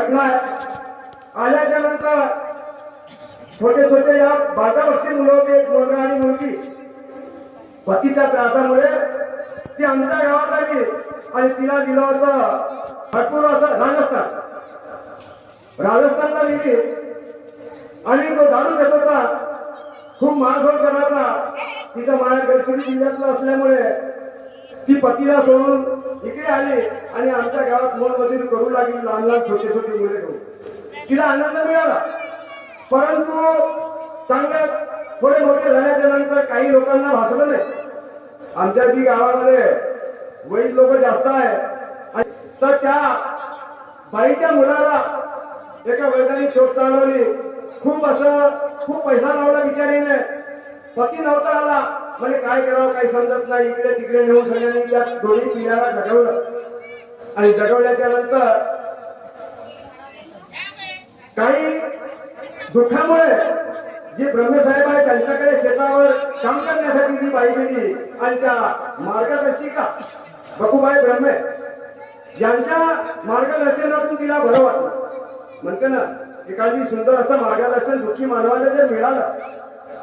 घटना आहे. आल्याच्या नंतर छोटे छोटे या 12 वर्षीय मुलं होते, एक मुलगा आणि मुलगी. पतीच्या त्रासामुळे ती आमच्या गावात आली आणि तिला दिलं होतं भरपूर असं राजस्थानला दिली. आणि तो दारू घेत होता, खूप मारझोड करायचा. तिचं माया गडचिरोली जिल्ह्यातलं असल्यामुळे ती पतीला सोडून इकडे आली आणि आमच्या गावात मोलमजुरी करू लागली. लहान लहान छोटे छोटे मुले घेऊन तिला आनंद मिळाला. परंतु चांगल्या थोडे मोठे झाल्याच्या नंतर काही लोकांना भासलं नाही. आमच्या जी गावामध्ये वैद लोक जास्त आहे, तर त्या बाईच्या मुलाला एका वैद्याने चोट चालवली. खूप पैसा लावला बिचारीने. पती नव्हता आला, म्हणजे काय करावं काही समजत नाही. इकडे तिकडे नेऊन सगळ्यांनी त्या दोन्ही पिढ्याला जगवलं. आणि जगवल्याच्या नंतर काही दुःखामुळे जे ब्रह्मसाहेब आहे त्यांच्याकडे शेतावर काम करण्यासाठी ती बाई गेली. आणि त्या मार्गदर्शिका बकुबाई ब्रह्मे यांच्या मार्गदर्शनातून तिला बरं वाटलं. म्हणते ना, एखादी सुंदर असं मार्गदर्शन दुःखी मानवाला जर मिळालं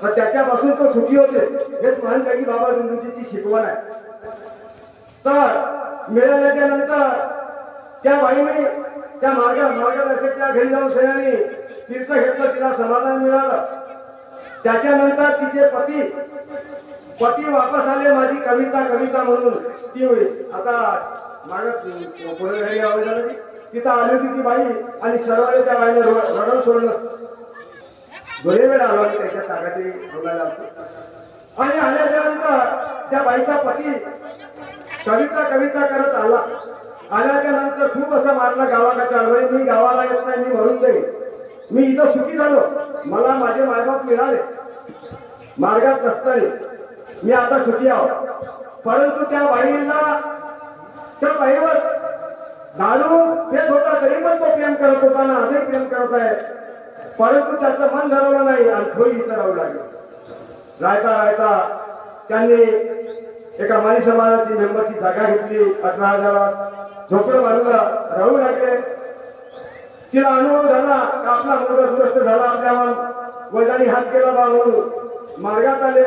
तर त्याच्यापासून तो सुखी होते. हेच महान त्यागी बाबा बिंदूची शिकवण आहे. तर मिळाल्याच्या नंतर त्या बाईने त्या मार्गदर्शकच्या घरी जाऊन सगळ्यांनी तीर्थ घेतलं. तिला समाधान मिळालं. त्याच्यानंतर तिचे पती वापस आले. माझी कविता म्हणून ती आता मागं पुढे घरी आवाज झाला तिथं आली होती ती बाई. आणि सर्वांनी त्या बाईने रडून सोडलं. दोन्ही वेळ आलो आणि त्याच्या ताकाती बघायला. आणि आल्याच्या नंतर त्या बाईचा पती कविता करत आला. आल्याच्या नंतर खूप असं मारलं गावाला चालवले. मी गावाला येत नाही, मी मरून जाईल. मी इथं सुखी झालो, मला माझे मायबाप मिळाले मार्गात नसताना, मी आता सुखी आहो. परंतु त्या बाईवर दारू पेत होता तरी पण तो प्रेम करत होता ना, आजही प्रेम करत आहे. परंतु त्याचं मन धरवलं नाही आणि थोडी इथं राहू लागली. राहता त्यांनी एका माळी समाजाची मेंबरची जागा घेतली. 18,000 झोपडं बांधलं, राहू लागले. तिला अनुभव झाला का आपला मुलगा दुरुस्त झाला, आपल्यावर वैदानी हात केला बा म्हणून मार्गात आले.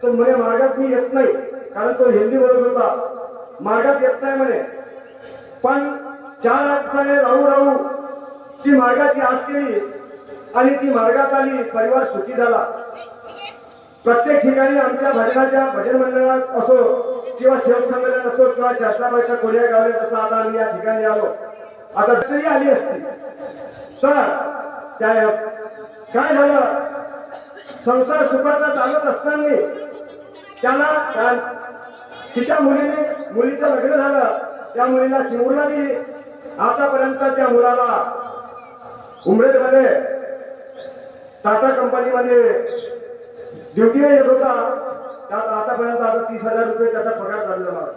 तो म्हणे मार्गात मी येत नाही, कारण तो हिंदी बोलत होता. मार्गात येत नाही म्हणे. पण 4 दिवसाने राहू ती मार्गाची आस केली आणि ती मार्गात आली. परिवार सुखी झाला. प्रत्येक ठिकाणी आमच्या भजन मंडळात असो किंवा सेवक संमेलन असो किंवा चर्चा बैठक कोण्या गावले, जसं आता आम्ही या ठिकाणी आलो. आता तरी आली असती तर काय झालं, संसार सुखाचा चालत असताना त्याला तिच्या मुलीचं लग्न झालं. त्या मुलीला चिमुरला दिली. आतापर्यंत त्या मुलाला उमरेडमध्ये टाटा कंपनीमध्ये ड्युटीला येत होता. त्यात आतापर्यंत आता 30,000 रुपये त्याचा पगार चाललेला होता.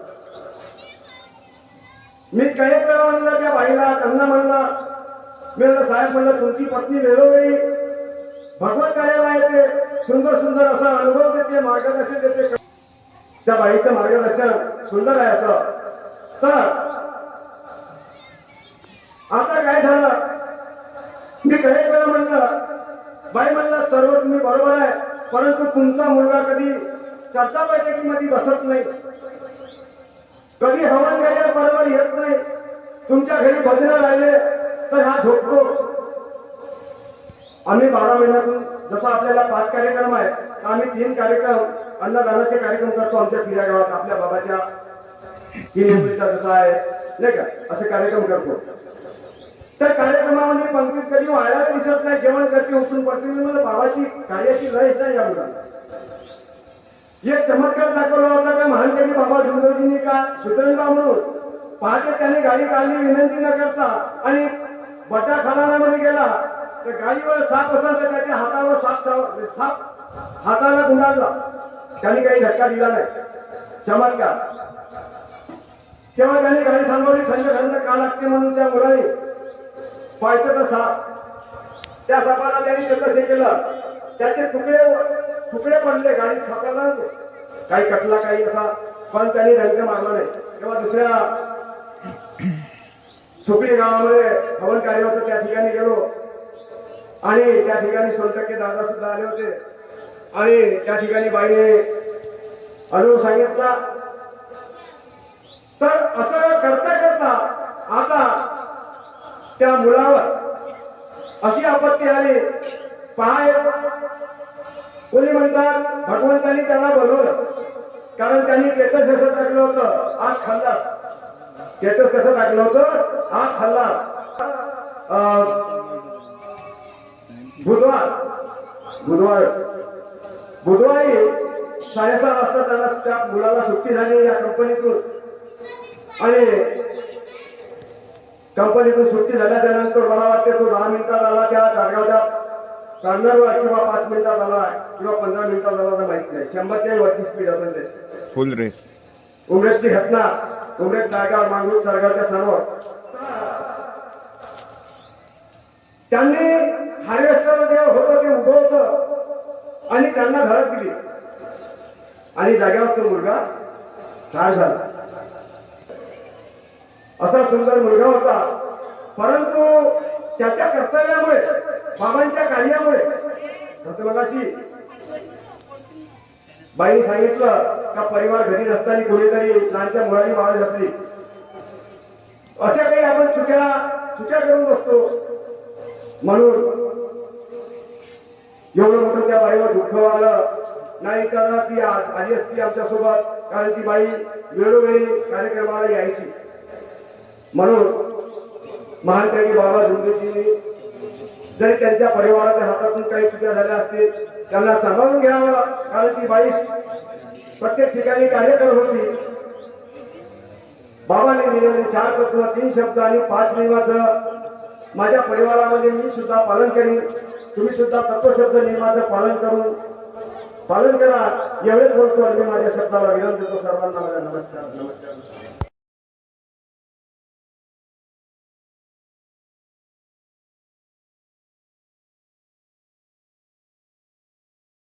मी काही वेळा म्हणलं त्या बाईला, त्यांना म्हणलं, मी म्हणलं साहेब, म्हणलं तुमची पत्नी वेळोवेळी भगवत कार्याला येते, सुंदर असा अनुभव देते, मार्गदर्शन देते. त्या बाईचं मार्गदर्शन सुंदर आहे असं. तर आता काय झालं, मी काही वेळा म्हणलं, बाई म्हणलं सर्व तुम्ही बरोबर आहे, परंतु तुमचा मुलगा कधी चर्चा बैठकीमध्ये बसत नाही, कधी हवन गेल्यावर बरोबर येत नाही. तुमच्या घरी भजन राहिले तर हा झोपतो. आम्ही 12 महिन्यातून जसं आपल्याला 5 कार्यक्रम आहेत, आम्ही 3 कार्यक्रम अन्नदानाचे कार्यक्रम करतो आमच्या पिऱ्या गावात. आपल्या बाबाच्या 3 मुलीचा जसा आहे नाही का, असे कार्यक्रम करतो. त्या कार्यक्रमामध्ये पंक्तीत कधी वाढायला दिसत नाही, जेवण करते, उठून पडते. मला बाबाची कार्याची लयच नाही या मुलाला. एक चमत्कार दाखवला होता का महान त्यांनी बाबा झुंजोजींनी का सुतरणबा म्हणून पहाटे त्याने गाडी काढली विनंती न करता आणि बटा खानामध्ये गेला. तर गाडीवर साप असायचा, त्याच्या हातावर साप हाताला गुंडाळला. त्यांनी काही धक्का दिला नाही. चमत्कार. तेव्हा त्यांनी गाडी थांबवली. थंड का लागते म्हणून त्या मुलाने पाहायचं तर साप. त्या सापाला त्यांनी त्याचं हे केलं, त्याचे तुकडे पडले. गाडी थांबला नव्हते, काही कटला काही असा, पण त्यांनी डंक मारला नाही. तेव्हा दुसऱ्या सुकळी गावामध्ये हवन कार्य होतं, त्या ठिकाणी गेलो आणि त्या ठिकाणी सोनटक्के दादा सुद्धा आले होते आणि त्या ठिकाणी बाईने अनुभव सांगितला. तर असं करता करता आता त्या मुलावर अशी आपत्ती आली. पाय कोणी म्हणतात भगवंतानी त्यांना बोलवलं, कारण त्यांनी स्टेटस कसं टाकलं होतं, आज खाल्ला. स्टेटस कसं टाकलं होतं, आज खाल्ला. बुधवारी 6:30 वाजता त्यांना त्या मुलाला सुट्टी झाली या कंपनीतून आणि कंपनीतून सुट्टी झाल्याच्या नंतर मला वाटते तो 10 मिनिटात आला त्या जागाच्या कांदरवर किंवा 5 मिनिटात आला किंवा 15 मिनिटात आला तर माहित नाही. 100च्या वरची स्पीड असेल त्याची. फुल रेस उमरेजची घटना, उमरेज जागा मांगरूळ सरकारच्या समोर त्यांनी हार्वेस्टर जे होतं ते उभं होतं आणि त्यांना धडक दिली आणि जागेवर तो मुलगा ठार झाला. असा सुंदर मुलगा होता, परंतु त्याच्या कर्तव्यामुळे, बाबांच्या कार्यामुळे, मगाशी बाईने सांगितलं का परिवार घरी नसताना कोणीतरी लहानच्या मुलाची बाळ घातली. अशा काही आपण चुक्या करून बसतो. म्हणून एवढं मोठं त्या बाईवर दुःख आलं नाही, तर ती आली असती आमच्यासोबत, कारण ती बाई वेळोवेळी कार्यक्रमाला यायची. म्हणून महानकवी बाबा झुंबेजींनी जरी त्यांच्या परिवाराच्या हातातून काही चुक्या झाल्या असतील त्यांना सांभाळून घ्यावं, कारण ती बाई प्रत्येक ठिकाणी कार्य करत होती. बाबाने दिलेले 4 तत्व, 3 शब्द आणि 5 नियमाचं माझ्या परिवारामध्ये मी सुद्धा पालन करीन. तुम्ही सुद्धा तत्वशब्द नियमाचं पालन करा. एवढेच बोलतो आणि माझ्या शब्दाला विराम देतो. सर्वांना माझा नमस्कार.